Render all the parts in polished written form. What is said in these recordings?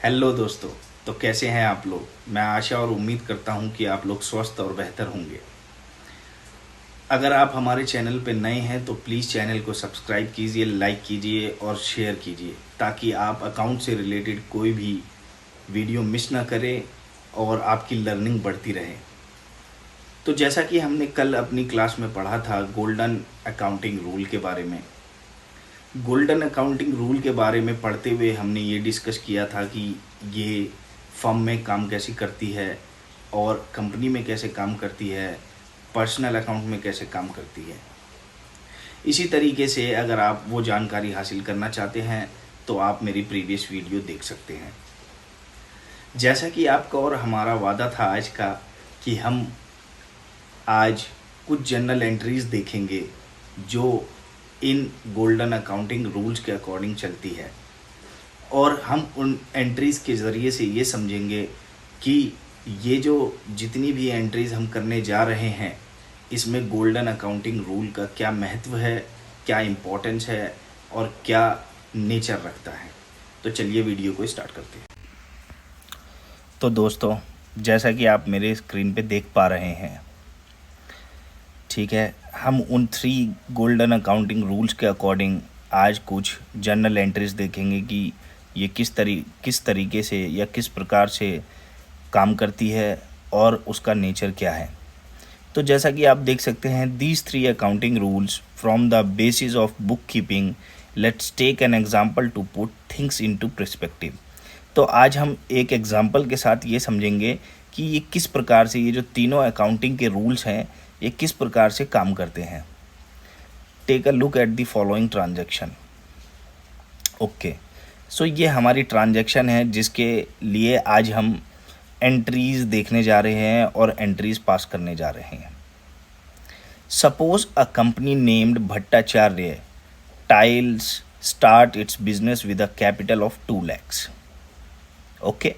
Hello दोस्तों। तो कैसे हैं आप लोग। मैं आशा और उम्मीद करता हूं कि आप लोग स्वस्थ और बेहतर होंगे। अगर आप हमारे चैनल पर नए हैं तो प्लीज़ चैनल को सब्सक्राइब कीजिए, लाइक कीजिए और शेयर कीजिए ताकि आप अकाउंट से रिलेटेड कोई भी वीडियो मिस ना करें और आपकी लर्निंग बढ़ती रहे। तो जैसा कि हमने कल अपनी क्लास में पढ़ा था गोल्डन अकाउंटिंग रूल के बारे में। गोल्डन अकाउंटिंग रूल के बारे में पढ़ते हुए हमने ये डिस्कस किया था कि ये फर्म में काम कैसे करती है और कंपनी में कैसे काम करती है, पर्सनल अकाउंट में कैसे काम करती है। इसी तरीके से अगर आप वो जानकारी हासिल करना चाहते हैं तो आप मेरी प्रीवियस वीडियो देख सकते हैं। जैसा कि आपका और हमारा वादा था आज का कि हम आज कुछ जनरल एंट्रीज देखेंगे जो इन गोल्डन अकाउंटिंग रूल्स के अकॉर्डिंग चलती है, और हम उन एंट्रीज़ के ज़रिए से ये समझेंगे कि ये जो जितनी भी एंट्रीज़ हम करने जा रहे हैं इसमें गोल्डन अकाउंटिंग रूल का क्या महत्व है, क्या इम्पोर्टेंस है और क्या नेचर रखता है। तो चलिए वीडियो को स्टार्ट करते हैं। तो दोस्तों, जैसा कि आप मेरे स्क्रीन पे देख पा रहे हैं, ठीक है, हम उन 3 गोल्डन अकाउंटिंग रूल्स के अकॉर्डिंग आज कुछ जर्नल एंट्रीज देखेंगे कि ये किस तरीके से या किस प्रकार से काम करती है और उसका नेचर क्या है। तो जैसा कि आप देख सकते हैं, these 3 accounting rules from the basis of bookkeeping, let's take an example to put things into perspective. तो आज हम एक एग्जाम्पल के साथ ये समझेंगे कि ये किस प्रकार से, ये जो तीनों अकाउंटिंग के रूल्स हैं, ये किस प्रकार से काम करते हैं। Take a look at the following transaction. Okay, so ये हमारी ट्रांजैक्शन है जिसके लिए आज हम एंट्रीज देखने जा रहे हैं और एंट्रीज पास करने जा रहे हैं। Suppose a company named Bhattacharya tiles start it's business with a capital of 2 lakhs. Okay,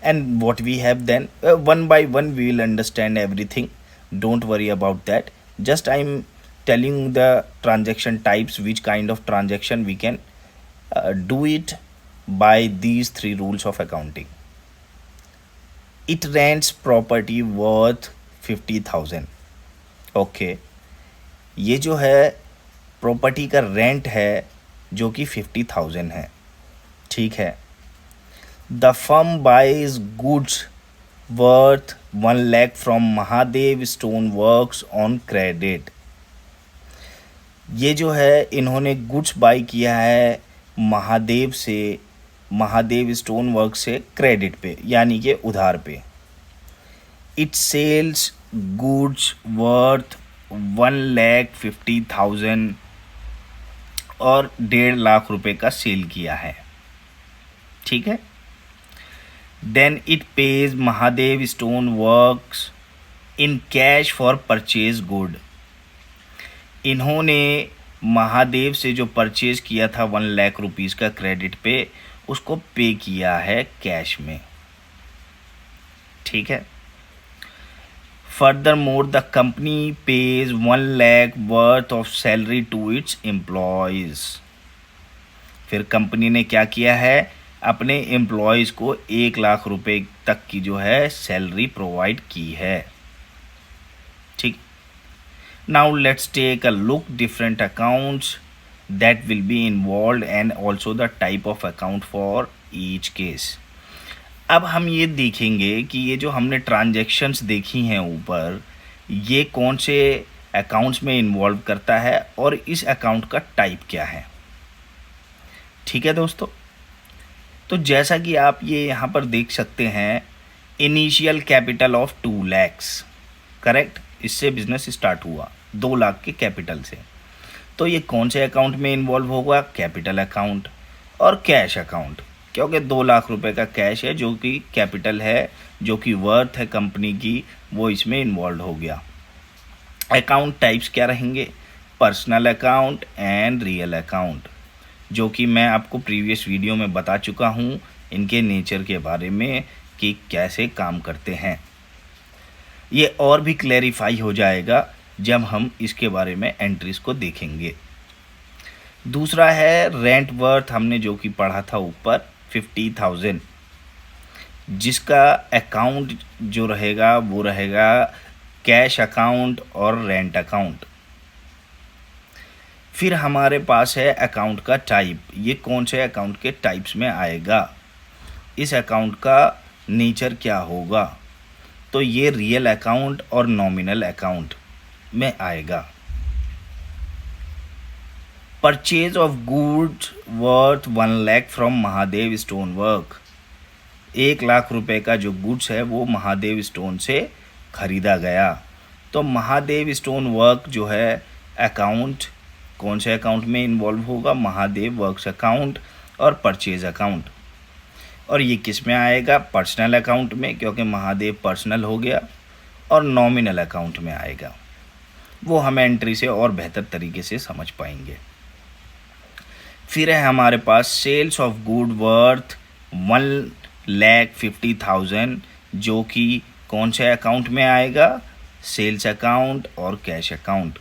and what we have then, one by one we will understand everything. Don't worry about that. Just I'm telling the transaction types, which kind of transaction we can do it by these 3 rules of accounting. It rents property worth 50,000. Okay, ये जो है property का rent है जो कि 50,000 है। ठीक है, the firm buys goods worth 1 lakh from Mahadev stone works on credit. ये जो है इन्होंने गुड्स बाई किया है महादेव से, महादेव स्टोन वर्क से क्रेडिट पे, यानी कि उधार पे। इट सेल्स गुड्स वर्थ 1,50,000 और 1.5 लाख रुपए का सेल किया है। ठीक है, then it pays Mahadev stone works in cash for purchase good. इन्होंने महादेव से जो परचेज किया था 1 लाख रुपीज़ का क्रेडिट पे, उसको पे किया है कैश में। ठीक है, furthermore the company pays 1 lakh worth of salary to its employees. फिर कंपनी ने क्या किया है, अपने एम्प्लॉयज़ को 1 लाख रुपए तक की जो है सैलरी प्रोवाइड की है। ठीक, now let's take a look different accounts that will be involve and also the type of account for each case. अब हम ये देखेंगे कि ये जो हमने ट्रांजैक्शंस देखी हैं ऊपर, ये कौन से अकाउंट्स में इन्वॉल्व करता है और इस अकाउंट का टाइप क्या है। ठीक है दोस्तों, तो जैसा कि आप ये यहाँ पर देख सकते हैं, initial capital of 2 lakhs, correct, इससे बिजनेस स्टार्ट हुआ 2 लाख के कैपिटल से। तो ये कौन से अकाउंट में इन्वॉल्व होगा, कैपिटल अकाउंट और कैश अकाउंट, क्योंकि 2 लाख रुपए का कैश है जो कि कैपिटल है, जो कि वर्थ है कंपनी की, वो इसमें इन्वॉल्व हो गया। अकाउंट टाइप्स क्या रहेंगे, personal account and real account, जो कि मैं आपको प्रीवियस वीडियो में बता चुका हूँ इनके नेचर के बारे में कि कैसे काम करते हैं। ये और भी क्लैरिफाई हो जाएगा जब हम इसके बारे में एंट्रीज को देखेंगे। दूसरा है रेंट वर्थ, हमने जो कि पढ़ा था ऊपर, 50,000, जिसका अकाउंट जो रहेगा वो रहेगा कैश अकाउंट और रेंट अकाउंट। फिर हमारे पास है अकाउंट का टाइप, ये कौन से अकाउंट के टाइप्स में आएगा, इस अकाउंट का नेचर क्या होगा, तो ये रियल अकाउंट और नॉमिनल अकाउंट में आएगा। Purchase of goods worth 1 lakh from Mahadev stone work, 1 lakh रुपए का जो गुड्स है वो महादेव स्टोन से खरीदा गया। तो महादेव स्टोन वर्क जो है अकाउंट कौन से अकाउंट में इन्वॉल्व होगा, महादेव वर्क्स अकाउंट और परचेज अकाउंट। और ये किस में आएगा, पर्सनल अकाउंट में, क्योंकि महादेव पर्सनल हो गया, और नॉमिनल अकाउंट में आएगा। वो हम एंट्री से और बेहतर तरीके से समझ पाएंगे। फिर है हमारे पास सेल्स ऑफ गुड वर्थ 1,50,000, जो कि कौन से अकाउंट में आएगा, सेल्स अकाउंट और कैश अकाउंट।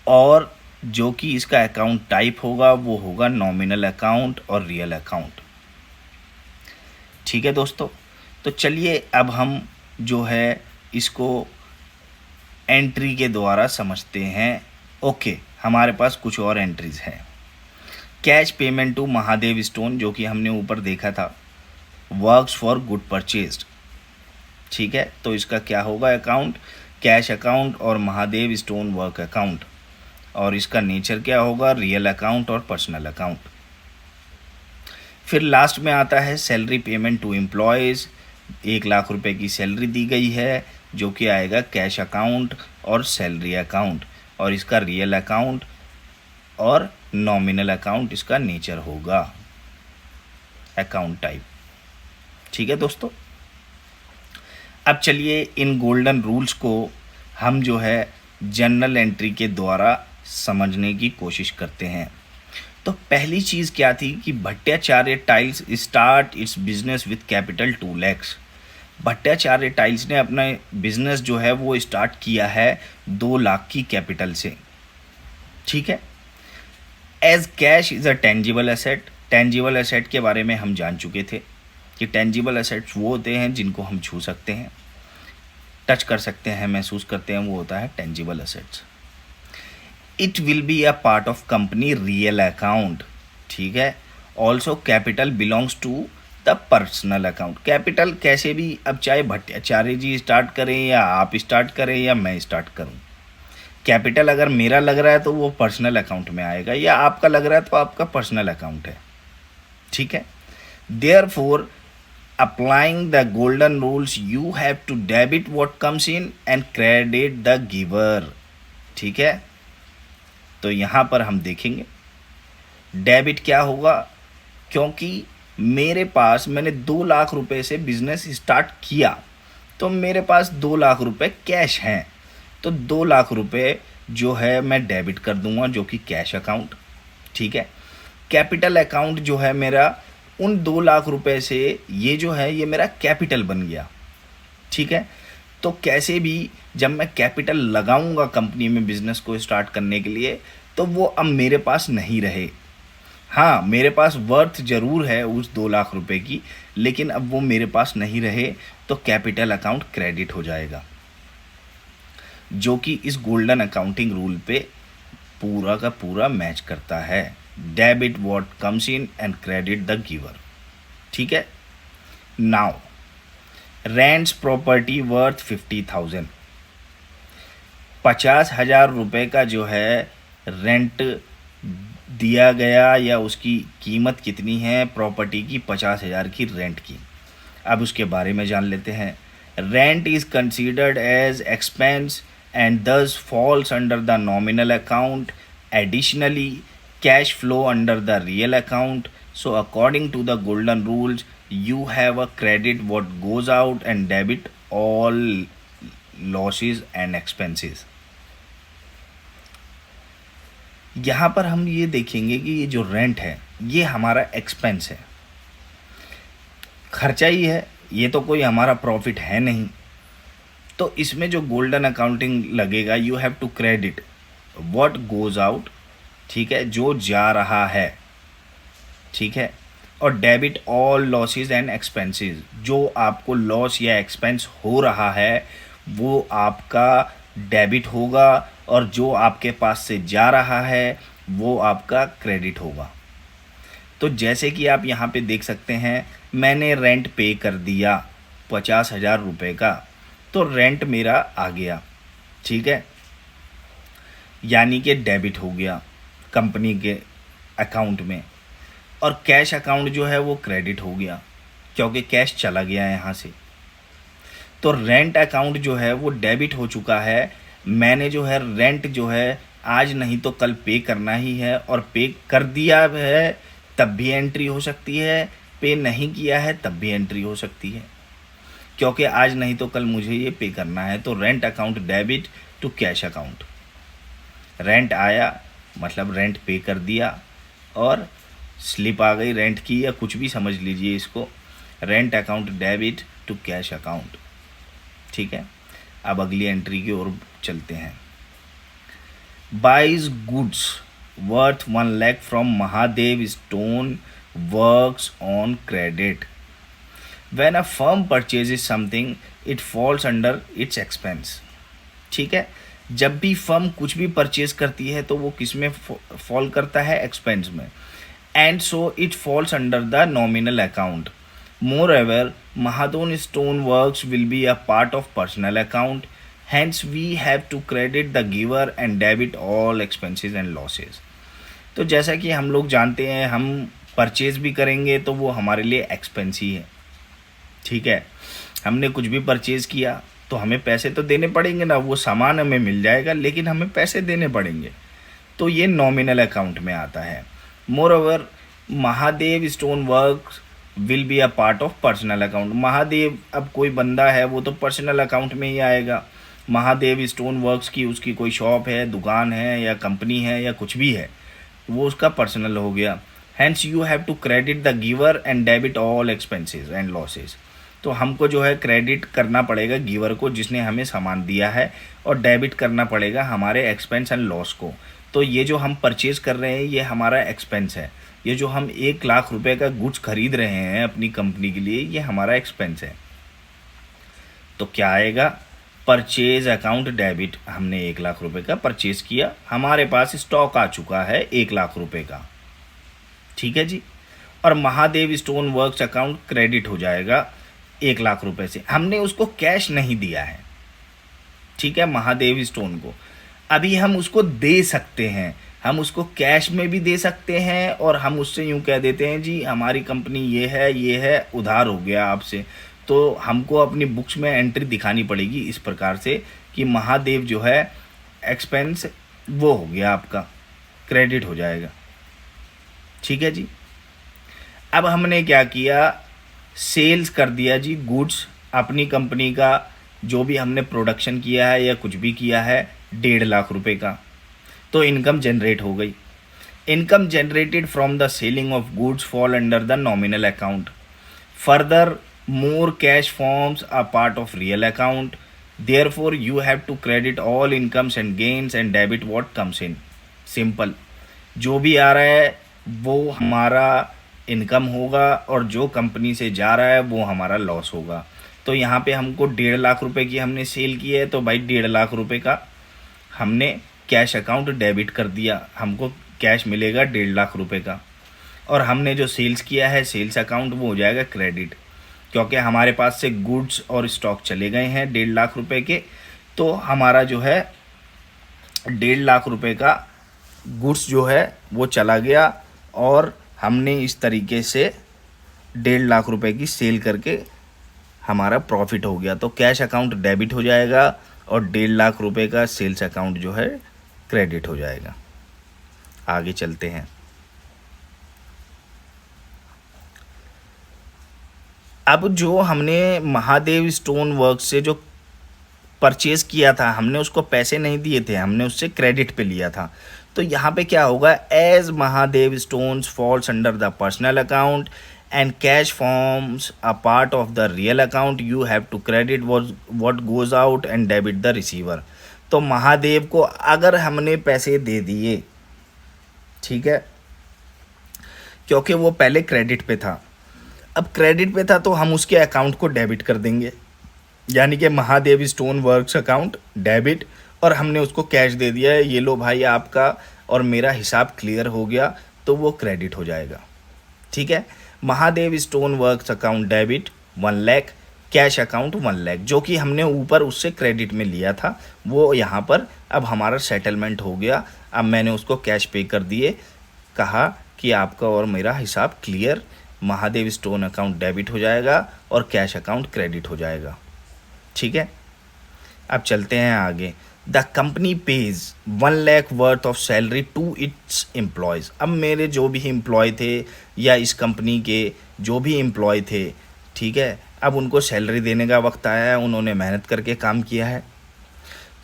और जो कि इसका अकाउंट टाइप होगा वो होगा नॉमिनल अकाउंट और रियल अकाउंट। ठीक है दोस्तों, तो चलिए अब हम जो है इसको एंट्री के द्वारा समझते हैं। ओके, हमारे पास कुछ और एंट्रीज हैं। Cash payment to Mahadev stone, जो कि हमने ऊपर देखा था, वर्क्स फॉर गुड परचेज्ड। ठीक है, तो इसका क्या होगा अकाउंट, कैश अकाउंट और महादेव स्टोन वर्क अकाउंट। और इसका नेचर क्या होगा, रियल अकाउंट और पर्सनल अकाउंट। फिर लास्ट में आता है salary payment to employees, 1 lakh रुपए की सैलरी दी गई है, जो कि आएगा कैश अकाउंट और सैलरी अकाउंट। और इसका रियल अकाउंट और नॉमिनल अकाउंट इसका नेचर होगा, अकाउंट टाइप। ठीक है दोस्तों, अब चलिए इन गोल्डन रूल्स को हम जो है जर्नल एंट्री के द्वारा समझने की कोशिश करते हैं। तो पहली चीज़ क्या थी कि Bhattacharya tiles start it's business with capital 2 lakh. Bhattacharya tiles ने अपना बिजनेस जो है वो स्टार्ट किया है 2 लाख की कैपिटल से। ठीक है, as cash is a tangible asset. Tangible asset के बारे में हम जान चुके थे कि टेंजिबल एसेट्स वो होते हैं जिनको हम छू सकते हैं, टच कर सकते हैं, महसूस करते हैं, वो होता है tangible assets. It will be a part of company real account. ठीक है, also capital belongs to the personal account. Capital कैसे भी, अब चाहे भट्टाचार्य जी स्टार्ट करें या आप स्टार्ट करें या मैं स्टार्ट करूं, कैपिटल अगर मेरा लग रहा है तो वो पर्सनल अकाउंट में आएगा, या आपका लग रहा है तो आपका पर्सनल अकाउंट है। ठीक है, therefore applying the golden rules you have to debit what comes in and credit the giver। ठीक है, तो यहाँ पर हम देखेंगे डेबिट क्या होगा, क्योंकि मेरे पास मैंने 2 लाख रुपए से बिजनेस स्टार्ट किया, तो मेरे पास 2 लाख रुपए कैश हैं, तो 2 लाख रुपए जो है मैं डेबिट कर दूंगा, जो कि कैश अकाउंट। ठीक है, कैपिटल अकाउंट जो है मेरा उन 2 लाख रुपए से ये जो है ये मेरा कैपिटल बन गया। ठीक है, तो कैसे भी जब मैं कैपिटल लगाऊंगा कंपनी में बिजनेस को स्टार्ट करने के लिए, तो वो अब मेरे पास नहीं रहे। हाँ, मेरे पास वर्थ ज़रूर है उस 2 लाख रुपए की, लेकिन अब वो मेरे पास नहीं रहे, तो कैपिटल अकाउंट क्रेडिट हो जाएगा, जो कि इस गोल्डन अकाउंटिंग रूल पे पूरा का पूरा मैच करता है। Debit what comes in and credit the giver. ठीक है, नाउ रेंट्स प्रॉपर्टी वर्थ 50,000, 50,000 रुपये का जो है रेंट दिया गया, या उसकी कीमत कितनी है, प्रॉपर्टी की 50,000 की रेंट की। अब उसके बारे में जान लेते हैं। Rent is considered as expense and thus falls under the nominal account. Additionally, cash flow under the real account. So according to the golden rules, you have a credit what goes out and debit all losses and expenses. यहाँ पर हम ये देखेंगे कि ये जो rent है ये हमारा एक्सपेंस है, खर्चा ही है, ये तो कोई हमारा प्रॉफिट है नहीं। तो इसमें जो गोल्डन अकाउंटिंग लगेगा, you have to credit what goes out. ठीक है, जो जा रहा है। ठीक है, और debit all losses and expenses, जो आपको लॉस या एक्सपेंस हो रहा है वो आपका डेबिट होगा, और जो आपके पास से जा रहा है वो आपका क्रेडिट होगा। तो जैसे कि आप यहाँ पे देख सकते हैं, मैंने रेंट पे कर दिया 50,000 रुपये का, तो रेंट मेरा आ गया, ठीक है, यानी कि डेबिट हो गया कंपनी के अकाउंट में। और कैश अकाउंट जो है वो क्रेडिट हो गया, क्योंकि कैश चला गया यहाँ से। तो रेंट अकाउंट जो है वो डेबिट हो चुका है। मैंने जो है रेंट जो है आज नहीं तो कल पे करना ही है, और पे कर दिया है तब भी एंट्री हो सकती है, पे नहीं किया है तब भी एंट्री हो सकती है, क्योंकि आज नहीं तो कल मुझे ये पे करना है। तो rent account debit to cash account. Rent आया मतलब रेंट पे कर दिया, और स्लिप आ गई रेंट की, या कुछ भी समझ लीजिए इसको। Rent account debit to cash account, ठीक है। अब अगली एंट्री की ओर चलते हैं। Buys goods worth 1 lakh from Mahadev stone works on credit. When a firm purchases something it falls under its expense, ठीक है। जब भी फर्म कुछ भी परचेज करती है तो वो किस में फॉल करता है? एक्सपेंस में। And so it falls under the nominal account. Moreover, Mahadon Stone Works will be a part of personal account. Hence, we have to credit the giver and debit all expenses and losses. तो जैसा कि हम लोग जानते हैं, हम purchase भी करेंगे तो वो हमारे लिए एक्सपेंस ही है, ठीक है। हमने कुछ भी परचेज किया तो हमें पैसे तो देने पड़ेंगे ना, वो सामान हमें मिल जाएगा लेकिन हमें पैसे देने पड़ेंगे, तो ये नॉमिनल अकाउंट में आता है। Moreover, Mahadev stone works will be a part of personal account. Mahadev, अब कोई बंदा है वो तो पर्सनल अकाउंट में ही आएगा। महादेव स्टोन वर्क्स की उसकी कोई शॉप है, दुकान है या कंपनी है या कुछ भी है, वो उसका पर्सनल हो गया। Hence you have to credit the giver and debit all expenses and losses. तो हमको जो है क्रेडिट करना पड़ेगा गिवर को जिसने हमें सामान दिया है, और डेबिट करना पड़ेगा हमारे एक्सपेंस एंड लॉस को। तो ये जो हम परचेज कर रहे हैं ये हमारा एक्सपेंस है। ये जो हम 1 लाख रुपए का गुड्स खरीद रहे हैं अपनी कंपनी के लिए, ये हमारा एक्सपेंस है। तो क्या आएगा? Purchase account debit. हमने 1 लाख रुपए का परचेज किया, हमारे पास स्टॉक आ चुका है 1 लाख रुपए का, ठीक है जी। और Mahadev stone works account credit हो जाएगा 1 लाख रुपए से। हमने उसको कैश नहीं दिया है, ठीक है, महादेव स्टोन को। अभी हम उसको दे सकते हैं, हम उसको कैश में भी दे सकते हैं, और हम उससे यूँ कह देते हैं जी हमारी कंपनी ये है, उधार हो गया आपसे। तो हमको अपनी बुक्स में एंट्री दिखानी पड़ेगी इस प्रकार से कि महादेव जो है एक्सपेंस वो हो गया आपका, क्रेडिट हो जाएगा, ठीक है जी। अब हमने क्या किया? सेल्स कर दिया जी गुड्स, अपनी कंपनी का जो भी हमने प्रोडक्शन किया है या कुछ भी किया है 1.5 लाख रुपए का, तो इनकम जनरेट हो गई। Income generated from the selling of goods fall under the nominal account. Furthermore cash forms a part of real account. Therefore you have to credit all incomes and gains and debit what comes in. Simple, जो भी आ रहा है वो हमारा income होगा, और जो company से जा रहा है वो हमारा लॉस होगा। तो यहाँ पे हमको 1.5 लाख रुपए की हमने सेल की है, तो भाई 1.5 लाख रुपए का हमने कैश अकाउंट डेबिट कर दिया, हमको कैश मिलेगा 1.5 लाख रुपए का। और हमने जो सेल्स किया है सेल्स अकाउंट वो हो जाएगा क्रेडिट, क्योंकि हमारे पास से गुड्स और स्टॉक चले गए हैं 1.5 लाख रुपए के। तो हमारा जो है 1.5 लाख रुपए का गुड्स जो है वो चला गया, और हमने इस तरीके से 1.5 लाख रुपए की सेल करके हमारा प्रॉफिट हो गया। तो कैश अकाउंट डेबिट हो जाएगा और 1.5 लाख रुपए का सेल्स अकाउंट जो है क्रेडिट हो जाएगा। आगे चलते हैं। अब जो हमने महादेव स्टोन वर्क से जो परचेज किया था, हमने उसको पैसे नहीं दिए थे, हमने उससे क्रेडिट पे लिया था। तो यहाँ पे क्या होगा? As Mahadev stones falls under the personal account and cash forms a part of the real account, you have to credit what goes out and debit the receiver. तो महादेव को अगर हमने पैसे दे दिए, ठीक है, क्योंकि वो पहले क्रेडिट पे था। अब क्रेडिट पे था तो हम उसके अकाउंट को डेबिट कर देंगे, यानी कि Mahadev stone works account debit, और हमने उसको कैश दे दिया है, ये लो भाई आपका और मेरा हिसाब क्लियर हो गया, तो वो क्रेडिट हो जाएगा। ठीक है, Mahadev stone works account debit 1 lakh, cash account 1 lakh, जो कि हमने ऊपर उससे क्रेडिट में लिया था, वो यहाँ पर अब हमारा सेटलमेंट हो गया। अब मैंने उसको कैश पे कर दिए, कहा कि आपका और मेरा हिसाब clear, Mahadev stone account debit हो जाएगा और कैश अकाउंट क्रेडिट हो जाएगा। ठीक है, अब चलते हैं आगे। The company pays 1 lakh worth of salary to its employees. अब मेरे जो भी एम्प्लॉय थे या इस कंपनी के जो भी एम्प्लॉय थे, ठीक है, अब उनको सैलरी देने का वक्त आया है, उन्होंने मेहनत करके काम किया है,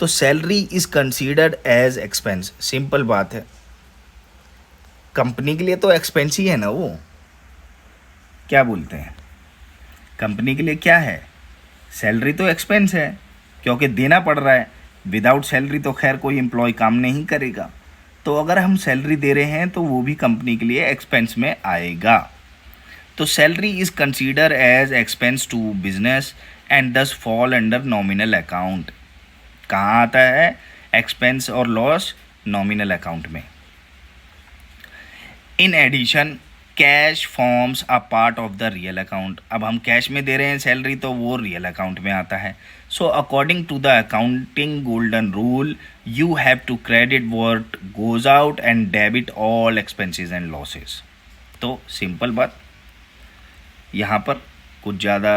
तो salary is considered as expense. Simple बात है, कंपनी के लिए तो एक्सपेंस ही है ना वो, क्या बोलते हैं, कंपनी के लिए क्या है, सैलरी तो एक्सपेंस है, क्योंकि देना पड़ रहा है। विदाउट सैलरी तो खैर कोई एम्प्लॉय काम नहीं करेगा, तो अगर हम सैलरी दे रहे हैं तो वो भी कंपनी के लिए एक्सपेंस में आएगा। तो salary is consider as expense to business and thus fall under nominal account. कहाँ आता है एक्सपेंस और लॉस? नॉमिनल अकाउंट में। In addition cash forms a part of the real account. अब हम कैश में दे रहे हैं सैलरी, तो वो रियल अकाउंट में आता है। So according to the accounting golden rule, you have to credit what goes out and debit all expenses and losses. तो सिंपल बात, यहाँ पर कुछ ज़्यादा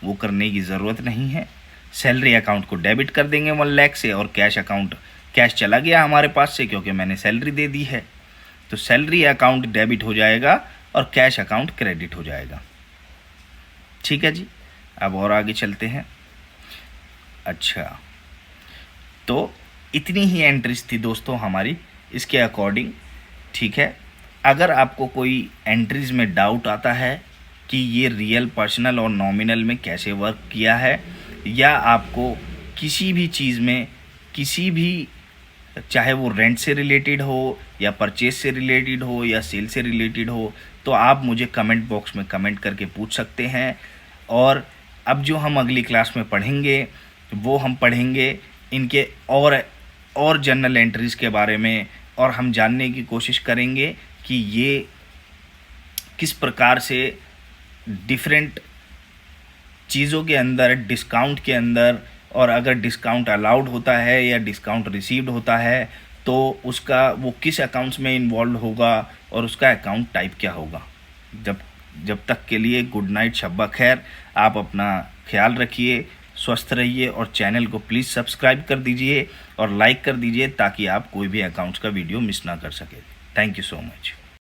वो करने की ज़रूरत नहीं है। सैलरी अकाउंट को डेबिट कर देंगे 1 लाख से, और कैश चला गया हमारे पास से क्योंकि मैंने सैलरी दे दी है, तो सैलरी अकाउंट डेबिट हो जाएगा और कैश अकाउंट क्रेडिट हो जाएगा। ठीक है जी, अब और आगे चलते हैं। अच्छा, तो इतनी ही एंट्रीज थी दोस्तों हमारी इसके अकॉर्डिंग। ठीक है, अगर आपको कोई एंट्रीज में डाउट आता है कि ये रियल, पर्सनल और नॉमिनल में कैसे वर्क किया है, या आपको किसी भी चीज़ में किसी भी, चाहे वो रेंट से रिलेटेड हो या परचेज से रिलेटेड हो या सेल से रिलेटेड हो, तो आप मुझे कमेंट बॉक्स में कमेंट करके पूछ सकते हैं। और अब जो हम अगली क्लास में पढ़ेंगे वो हम पढ़ेंगे इनके और जर्नल एंट्रीज़ के बारे में, और हम जानने की कोशिश करेंगे कि ये किस प्रकार से डिफरेंट चीज़ों के अंदर, डिस्काउंट के अंदर, और अगर डिस्काउंट अलाउड होता है या डिस्काउंट रिसीव्ड होता है तो उसका वो किस अकाउंट्स में इन्वॉल्व होगा और उसका अकाउंट टाइप क्या होगा। जब तक के लिए गुड नाइट, शब्बा खैर। आप अपना ख्याल रखिए, स्वस्थ रहिए, और चैनल को प्लीज़ सब्सक्राइब कर दीजिए और लाइक कर दीजिए ताकि आप कोई भी अकाउंट्स का वीडियो मिस ना कर सके। Thank you so much.